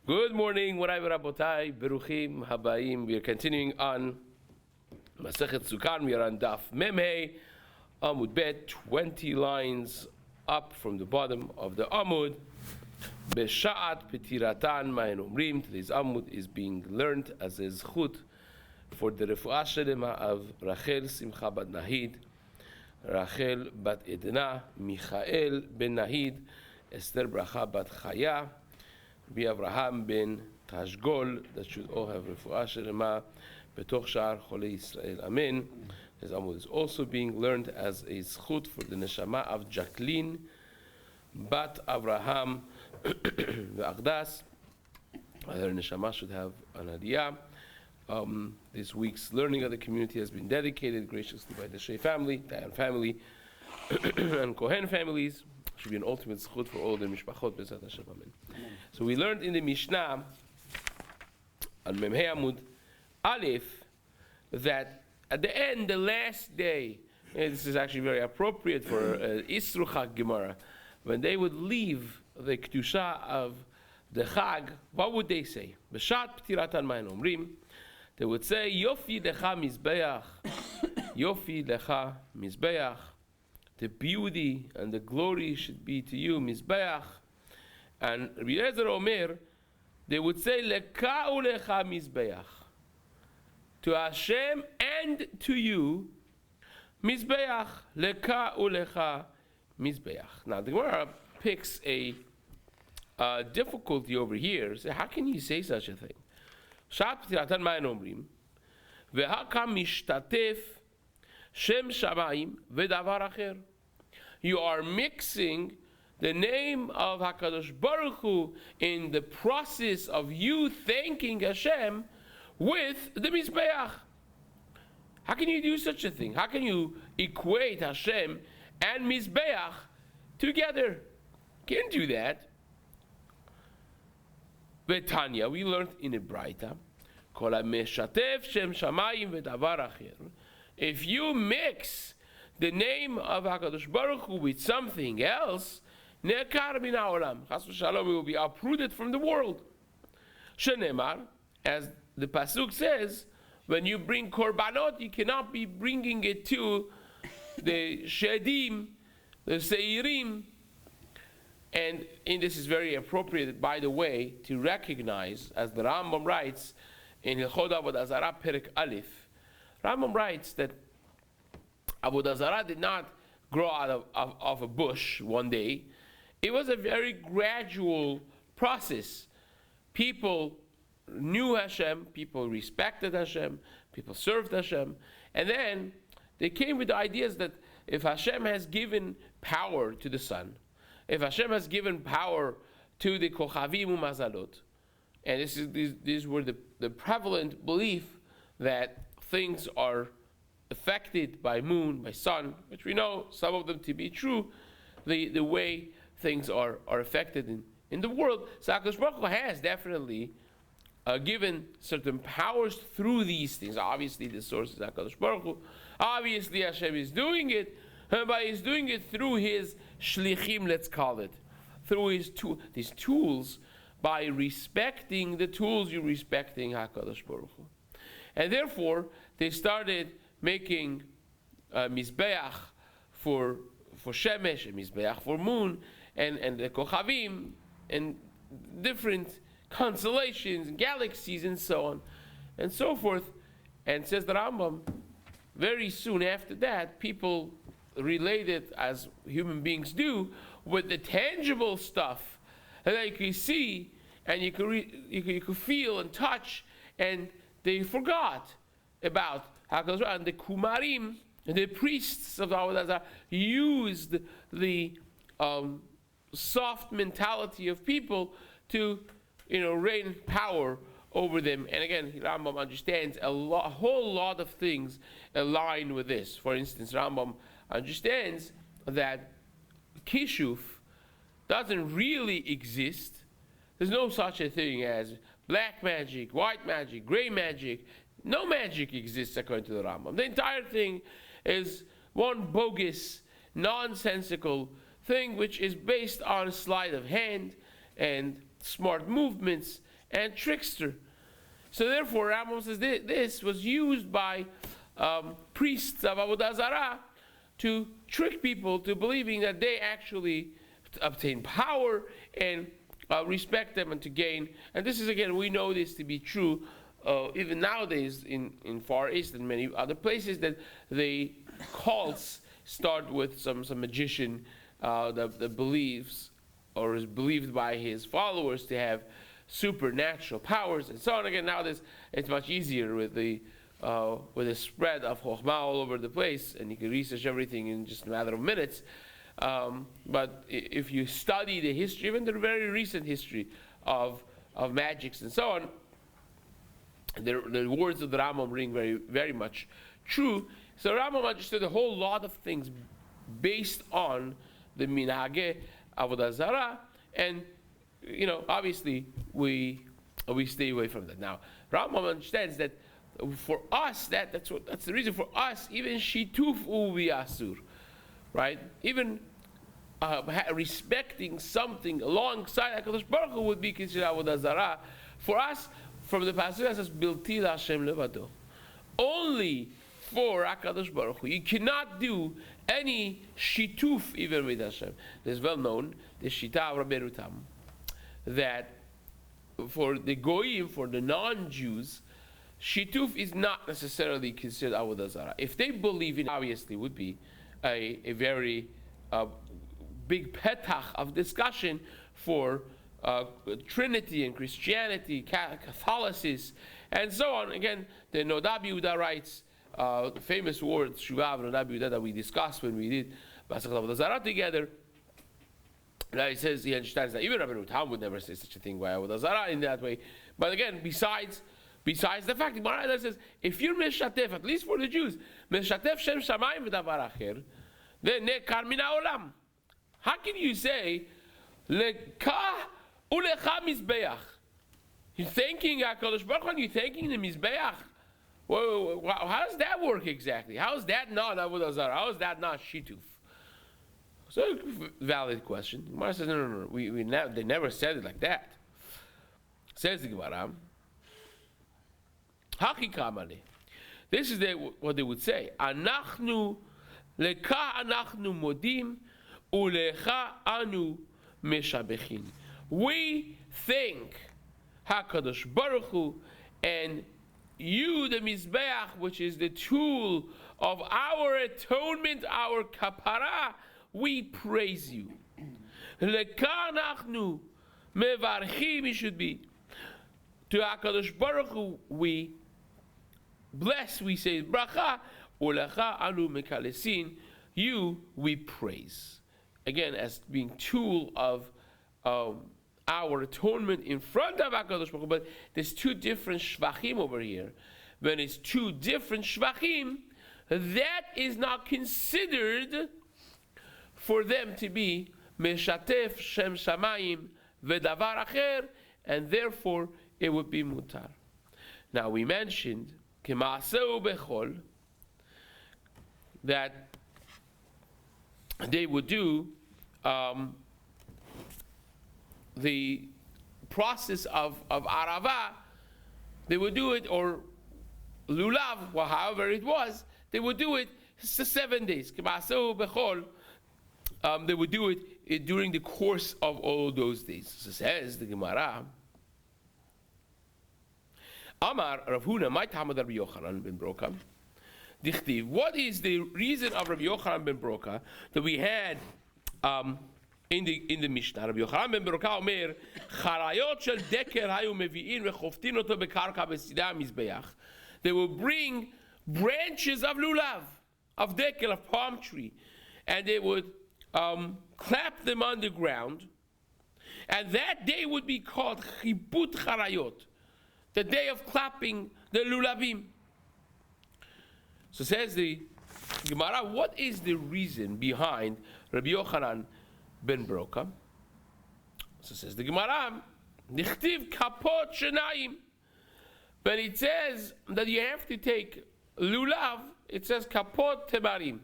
Good morning, Morai Rabotai, Beruchim Habayim. We are continuing on Masechet Succah. We are on Daf Memhei, Amud Bet, 20 lines up from the bottom of the Amud. Besha'at Petiratan Ma'en Omrim. Today's Amud is being learned as a zchut for the Refuah Shelema of Rachel Simcha Bat Nahid, Rachel Bat Edna, Michael Ben Nahid, Esther Bracha Bat Chaya, Rabbi Avraham Ben Tashgol, that should all have Refuah Shelema Betoch Sha'ar Cholei Yisrael. Amen. This Amud is also being learned as a zchut for the neshama of Jacqueline Bat Avraham Ve'achdas. Her neshama should have an aliyah. This week's learning of the community has been dedicated graciously by the Shea family, Dayan family, and Kohen families. Should be an ultimate zchut for all the mishpachot. B'ezrat Hashem. Amen. So we learned in the Mishnah on Memhei Amud Aleph that at the end, the last day, and this is actually very appropriate for Isru Chag Gemara, when they would leave the Kedusha of the Chag, what would they say? B'shat P'tiratan Ma'en Omrim. They would say, Yofi Lecha Mizbeach, Yofi Lecha Mizbeach. The beauty and the glory should be to you, Mizbeach. And Rabbi Eliezer Omer, they would say, Leka ulecha Mizbeach. To Hashem and to you, Mizbeach. Leka ulecha Mizbeach. Now the Gemara picks a difficulty over here. So how can you say such a thing? Shat P'tiratan Ma'en Omrim, Ve'haka Mishtatef Shem Shamayim Ve'davar Acher. You are mixing the name of HaKadosh Baruch Hu in the process of you thanking Hashem with the Mizbeach. How can you do such a thing? How can you equate Hashem and Mizbeach together? Can't do that. Betanya, we learned in a Braita, Kol HaMeshatef Shem Shamayim Ve'davar Acher. If you mix the name of HaKadosh Baruch Hu with something else, Ne'kar min ha'olam, Chas v'shalom, it will be uprooted from the world. Shenemar, as the pasuk says, when you bring korbanot, you cannot be bringing it to the shedim, the seirim, and this is very appropriate, by the way, to recognize, as the Rambam writes in Hilchot Avodah Zarah Perek Aleph, Rambam writes that Avodah Zarah did not grow out of a bush one day. It was a very gradual process. People knew Hashem, people respected Hashem, people served Hashem, and then they came with the ideas that if Hashem has given power to the sun, if Hashem has given power to the Kochavim Umazalot, and these were the prevalent belief that things are affected by moon, by sun, which we know some of them to be true, the way things are affected in the world. So HaKadosh Baruch Hu has definitely given certain powers through these things. Obviously the source is HaKadosh Baruch Hu. Obviously Hashem is doing it, but He's doing it through His shlichim, let's call it, through these tools, by respecting the tools you're respecting HaKadosh Baruch Hu. And therefore, they started making Mizbeach for Shemesh, and Mizbeach for moon, and the Kochavim, and different constellations, and galaxies, and so on, and so forth. And says the Rambam, very soon after that, people related, as human beings do, with the tangible stuff that you can see, and you could feel and touch, and they forgot about HaKadosh, and the Kumarim, the priests of the Avodah Zarah, used the soft mentality of people to, reign power over them. And again, Rambam understands a whole lot of things align with this. For instance, Rambam understands that Kishuf doesn't really exist. There's no such a thing as black magic, white magic, gray magic. No magic exists according to the Rambam. The entire thing is one bogus, nonsensical thing which is based on sleight of hand and smart movements, and trickster. So therefore, Rambam says this was used by priests of Avodah Zarah to trick people to believing that they actually obtain power and respect them and to gain. And this is, again, we know this to be true even nowadays in Far East and many other places, that the cults start with some magician that believes or is believed by his followers to have supernatural powers and so on. Again, nowadays it's much easier with the spread of chokhmah all over the place, and you can research everything in just a matter of minutes. But if you study the history, even the very recent history of magics and so on, the words of the Rambam ring very, very much true. So Rambam understood a whole lot of things based on the minhage avodah zarah, and obviously we stay away from that. Now Rambam understands that for us, that's the reason for us, even shituf uvi asur, right? Even respecting something alongside HaKadosh Baruch Hu would be considered avodah zarah. For us, from the passage that says bilti Hashem levado, only for HaKadosh Baruch Hu. You cannot do any shituf even with Hashem. It's well known, the shita of Rabbi Tam, that for the goyim, for the non-Jews, shituf is not necessarily considered avodah zarah. If they believe in, obviously would be a very big petach of discussion for Trinity and Christianity, Catholicism, and so on. Again, the Nodab Yehuda writes the famous words Shuvav Nodab Yehuda that we discussed when we did Masechet Avodah Zarah together. Now he says he understands that even Rabbi Tam would never say such a thing by Avodah Zarah in that way. But again, besides the fact, the Gemara says if you're meshatef, at least for the Jews, meshatef shem shamayim v'davar acher, then nekar min haolam. How can you say leka ulecha mizbeach? You're thanking HaKadosh Baruch Hu, you're thanking the mizbeach. Well, how does that work exactly? How is that not avodah zarah? How is that not shituf? So, valid question. The Gemara says, no. They never said it like that. Says the Gemara, Hakikamale. This is what they would say. Anachnu leka anachnu modim ulecha anu meshabechin. We thank HaKadosh Baruch Hu, and you, the Mizbeach, which is the tool of our atonement, our kapara, we praise you. Lekanachnu mevarchim, it should be. To HaKadosh Baruch Hu, we bless, we say bracha, ulecha anu mekalesin, you we praise. Again, as being tool of our atonement in front of HaKadosh Baruch Hu. But there's two different shvachim over here. When it's two different shvachim, that is not considered for them to be meshatef shem shamayim vedavar acher, and therefore it would be mutar. Now we mentioned kemaaseu bechol, that they would do the process of arava, they would do it, or lulav, well, however it was, they would do it 7 days. Kemaaseu bechol, they would do it during the course of all those days. So says the Gemara, Amar Rav Huna, my Talmud Rabbi Yochanan ben Broka, Dichtiv. What is the reason of Rabbi Yochanan ben Broka that we had in the Mishnah? Rabbi Yochanan ben Broka Omer, Charayot shel deker hayu mevi'in vechoftin oto bekarka b'sidei hamizbeach. They will bring branches of lulav, of deker, of palm tree, and they would clap them on the ground, and that day would be called Chibut Charayot, the day of clapping the lulavim. So says the Gemara, what is the reason behind Rabbi Yochanan ben Broka? So says the Gemara, Nichtiv kapot shenayim. But it says that you have to take lulav, it says kapot temarim,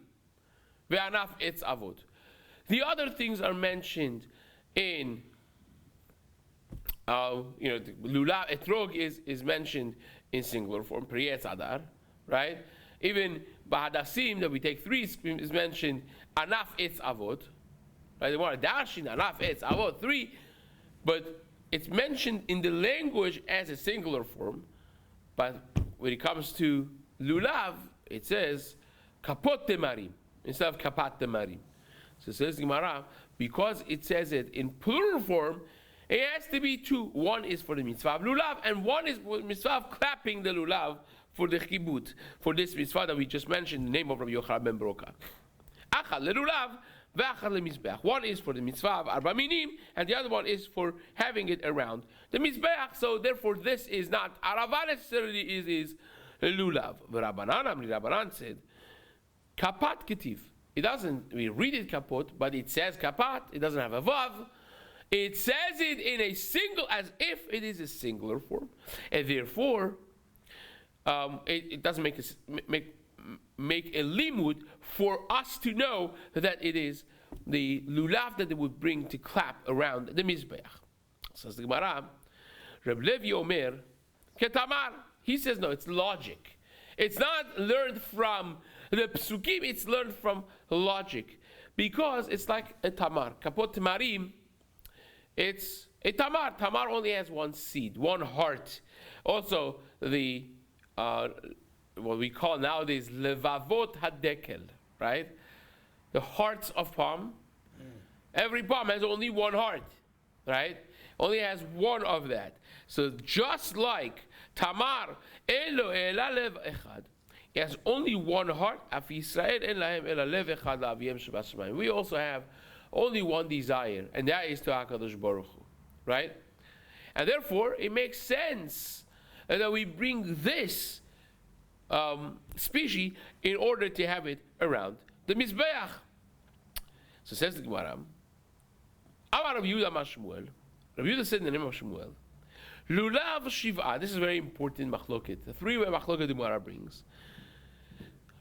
ve'anaf etz avod. The other things are mentioned in The lulav etrog is mentioned in singular form, priyetz adar, right? Even bahadasim that we take 3 is mentioned anaf etz avot, right? They want to darshin anaf etz avot 3, but it's mentioned in the language as a singular form. But when it comes to lulav, it says kapot temarim instead of kapat temarim. So it says Gemara, because it says it in plural form, it has to be 2. One is for the mitzvah of lulav, and one is for the mitzvah of clapping the lulav for the chibut, for this mitzvah that we just mentioned, the name of Rabbi Yochanan ben Broka. Achad lelulav, ve'achad lemizbeach. One is for the mitzvah of arba minim, and the other one is for having it around the mizbeach. So therefore, this is not arava necessarily, is lulav. Rabbanan said, kapat ketiv. It doesn't, we read it kapot, but it says kapat, it doesn't have a vav. It says it in a single, as if it is a singular form. And therefore, it doesn't make a limud for us to know that it is the lulav that they would bring to clap around the mizbeach. Says the Gemara, Reb Levi Omer, ketamar. He says, no, it's logic. It's not learned from the psukim, it's learned from logic. Because it's like a tamar. Kapot tamarim, it's a tamar. Tamar only has one seed, one heart. Also, the what we call nowadays levavot hadekel, right? The hearts of palm. Every palm has only one heart, right? Only has one of that. So just like tamar elo ela lev echad, it has only one heart. Af Yisrael en lahem ela lev echad la'aviyem shebashamayim. We also have only one desire, and that is to HaKadosh Baruch Hu, right? And therefore, it makes sense that we bring this species in order to have it around the Mizbeach. So says the Gemara, Amar Rabbi Yehuda Amar Shmuel. Rabbi Yehuda said in the name of Shmuel, Lulav Shiv'ah. This is very important machloket. The 3-way machloket the Gemara brings.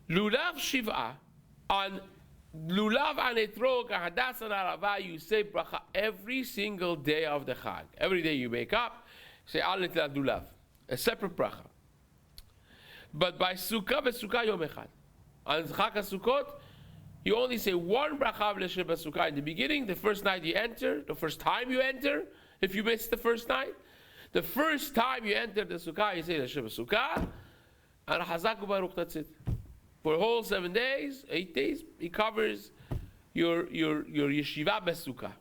Lulav Shiv'ah, on Lulav and Etrog, Hadas and Arava, you say bracha every single day of the Chag. Every day you wake up, say Al Netilat Lulav, a separate bracha. But by Sukkah v'Sukkah Yom Echad, on Chag HaSukkot, you only say one bracha v'Leshem Sukkah in the beginning, the first night you enter, the first time you enter, if you missed the first night. The first time you enter the Sukkah, you say Leshem Sukkah, and Hazak u'Baruch, that's it. For a whole 7 days, 8 days, he covers your yeshiva besukkah.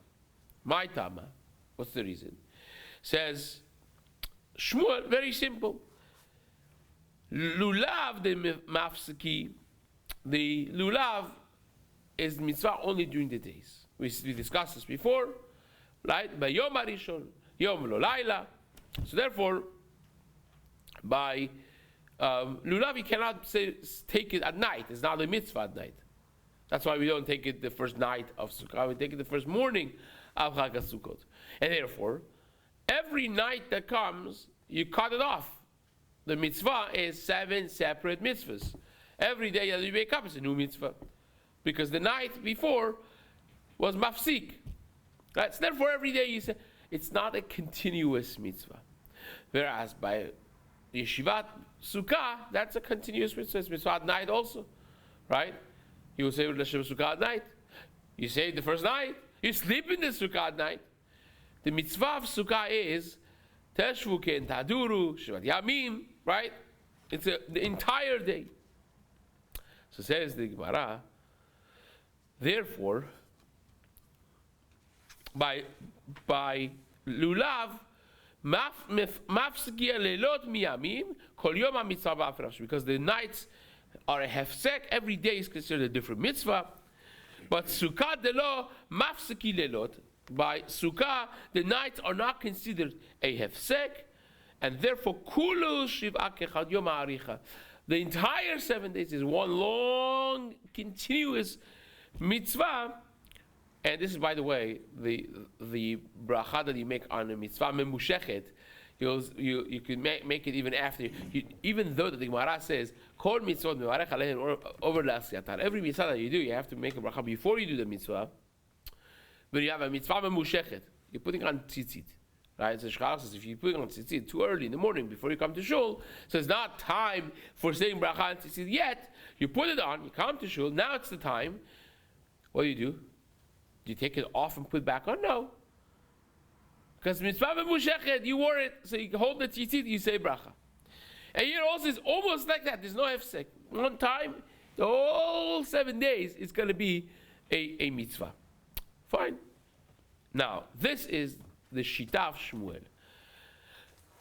My tama. What's the reason? Says Shmuel, very simple. Lulav the mafseki, the lulav is mitzvah only during the days. We discussed this before, right? By Yom Harishon, Yom Lo Laila. So therefore, by lulav, you cannot take it at night. It's not a mitzvah at night. That's why we don't take it the first night of Sukkah. We take it the first morning of Chag HaSukkot. And therefore, every night that comes, you cut it off. The mitzvah is 7 separate mitzvahs. Every day that you wake up is a new mitzvah. Because the night before was mafsik. Right? So therefore, every day you say, it's not a continuous mitzvah. Whereas by Yeshivat Sukkah, that's a continuous mitzvah. It's mitzvah at night also, right? You will say L'Shem Sukkah at night. You say it the first night. You sleep in the Sukkah at night. The mitzvah of Sukkah is Teshvu Ken Taduru Shivat Yamim, right? It's the entire day. So says the Gemara. Therefore, by lulav. Because the nights are a hefsek, every day is considered a different mitzvah. But Sukkah delo mafseki lelot. By Sukkah, the nights are not considered a hefsek, and therefore kulu shiv'a kechad yom ha'aricha. The entire 7 days is one long, continuous mitzvah. And this is, by the way, the bracha that you make on a mitzvah memushechet. You can make it even after. Even though the Gemara says, Kol mitzvot mevarech alehem over l'asyatar. Every mitzvah that you do, you have to make a bracha before you do the mitzvah. But you have a mitzvah memushechet. You're putting on tzitzit. Right? So Shchar says if you put on tzitzit too early in the morning before you come to shul, so it's not time for saying bracha on tzitzit yet. You put it on, you come to shul, now it's the time. What do? Do you take it off and put it back on? No. Because mitzvah b'mushechet, you wore it, so you hold the tzitzit, you say bracha. And here also is almost like that. There's no hefsek. One time, the whole 7 days, it's going to be a mitzvah. Fine. Now, this is the Shita of Shmuel.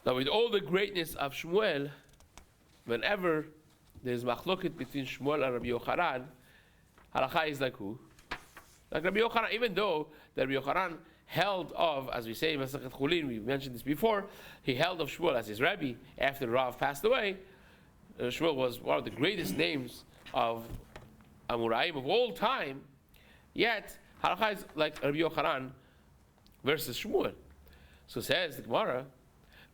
Now, with all the greatness of Shmuel, whenever there's machloket between Shmuel and Rabbi Yochanan, halacha is like who? Like Rabbi Yochanan, even though that Rabbi Yochanan held of, as we say in Masechet Chulin, we mentioned this before, he held of Shmuel as his Rebbe after Rav passed away. Shmuel was one of the greatest names of Amoraim of all time. Yet, halacha is like Rabbi Yochanan versus Shmuel. So says the Gemara,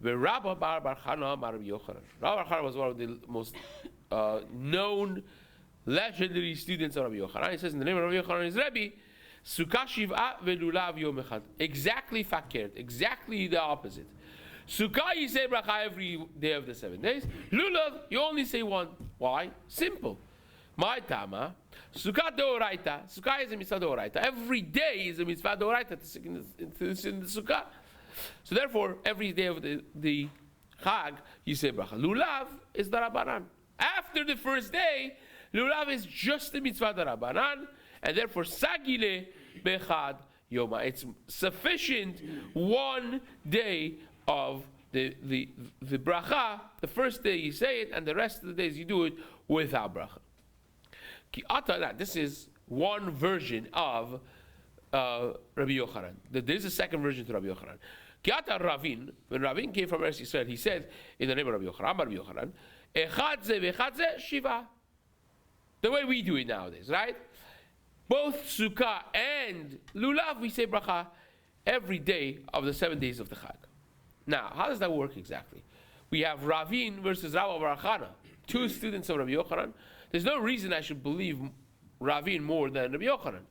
Rabbi Bar Chana Rabbi Yochanan. Rabbi Bar Chana was one of the most known, legendary students of Rabbi Yochanan. He says in the name of Rabbi Yochanan, his Rebbe, Sukkah Shiv'a ve'lulav yom echad. Exactly fakert. Exactly the opposite. Sukkah you say bracha every day of the 7 days. Lulav you only say one. Why? Simple. My tama. Sukkah deoraita. Sukkah is a mitzvah deoraita. Every day is a mitzvah deoraita to sit in the sukkah. So therefore, every day of the chag you say bracha. Lulav is the rabbanan. After the first day, lulav is just the mitzvah darabanan. And therefore, sagile bechad yoma. It's sufficient 1 day of the bracha. The first day you say it, and the rest of the days you do it without bracha. Ki ata, this is one version of Rabbi Yochanan. There is a second version to Rabbi Yochanan. Ki ata Ravin, when Ravin came from Eretz Yisrael, he said in the name of Rabbi Yochanan, echad ze v'echad ze shiva. The way we do it nowadays, right? Both Sukkah and Lulav, we say bracha every day of the 7 days of the Chag. Now, how does that work exactly? We have Ravin versus Rabbi Bar Chana, two students of Rabbi Yochanan. There's no reason I should believe Ravin more than Rabbi Yochanan,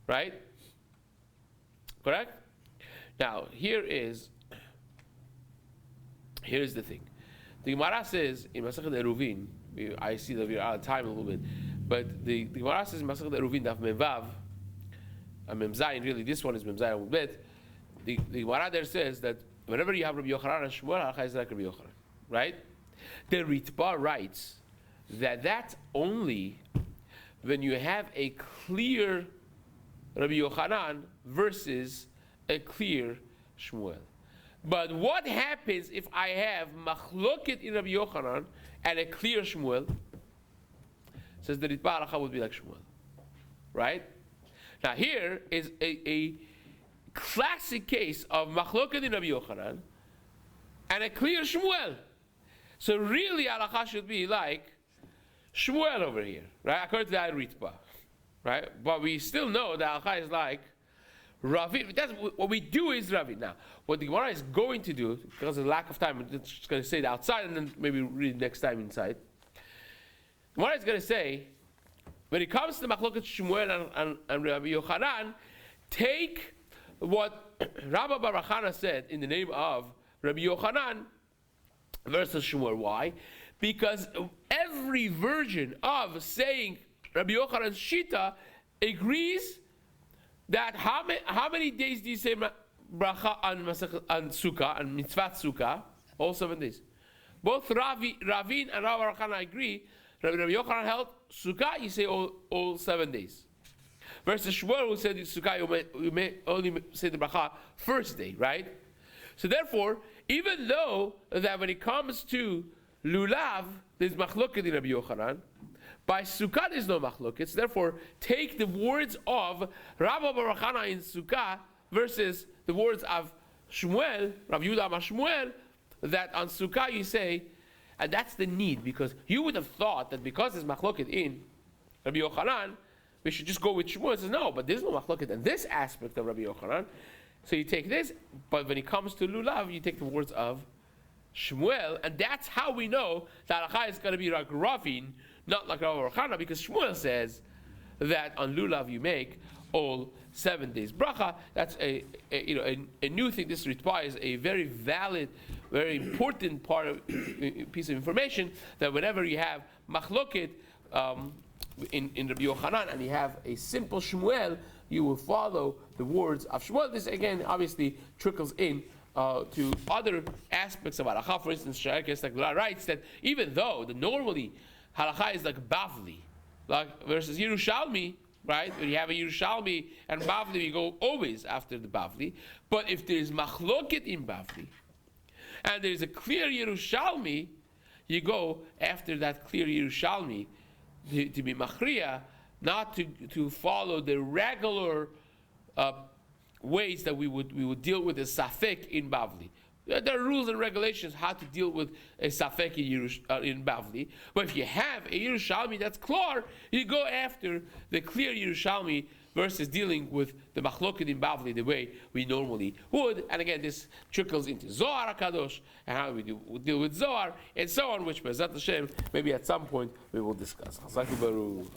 right? Correct? Now, here's the thing. The Gemara says in Masechet Eruvin, I see that we're out of time a little bit, but the Gemara says in Masechet Eruvin daf Mevav, Mem Zayin, really this one is Mem Zayin a little bit. The Gemara there says that whenever you have Rabbi Yochanan and Shmuel, halacha is like Rabbi Yochanan, right? The Ritba writes that that's only when you have a clear Rabbi Yochanan versus a clear Shmuel. But what happens if I have machloket in Rabbi Yochanan and a clear Shmuel? Says the Ritba halacha would be like Shmuel, right? Now here is a classic case of machloket in Rabbi Yochanan and a clear Shmuel. So really halacha should be like Shmuel over here, right? According to the Ritba, right? But we still know that halacha is like Ravin. That's what we do is Ravin. Now, what the Gemara is going to do, because of the lack of time, it's just going to say it outside and then maybe read next time inside. The Gemara is going to say, when it comes to Machloket Shmuel and Rabbi Yochanan, take what Rabbi Bar Chana said in the name of Rabbi Yochanan versus Shmuel. Why? Because every version of saying Rabbi Yochanan's Shita agrees that how many days do you say bracha on Sukkah, on Mitzvah Sukkah? All 7 days. Both Ravin and Rabbi Bar Chana agree. Rabbi Yochanan held Sukkah, you say all 7 days. Versus Shmuel, who said Sukkah, you may only say the bracha first day, right? So therefore, even though that when it comes to Lulav, there's machloket in Rabbi Yochanan, by Sukkah there's no machloket. Therefore, take the words of Rabbi Bar Chana in Sukkah versus the words of Shmuel, Rabbi Yehuda Amar Shmuel, that on Sukkah you say, and that's the need, because you would have thought that because there's machloket in Rabbi Yochanan, we should just go with Shmuel. It says no, but there's no machloket in this aspect of Rabbi Yochanan. So you take this, but when it comes to Lulav, you take the words of Shmuel, and that's how we know that halacha is going to be like Ravin, not like Rabbi Bar Chana, because Shmuel says that on Lulav you make all 7 days bracha. That's a new thing. This requires a very valid, very important piece of information, that whenever you have machloket in Rabbi Yochanan and you have a simple Shmuel, you will follow the words of Shmuel. This again obviously trickles in to other aspects of halacha. For instance, Sha'akes writes that even though normally halacha is like Bavli, like versus Yerushalmi, right? When you have a Yerushalmi and Bavli, you go always after the Bavli. But if there is machloket in Bavli and there is a clear Yerushalmi, you go after that clear Yerushalmi to be machriya, not to follow the regular ways that we would deal with a safek in Bavli. There are rules and regulations how to deal with a safek in Bavli. But if you have a Yerushalmi that's clear, you go after the clear Yerushalmi versus dealing with the machloket in Bavli the way we normally would. And again, this trickles into Zohar HaKadosh and how we deal with Zohar and so on, which Be'ezrat Hashem maybe at some point we will discuss. Chazak u'baruch.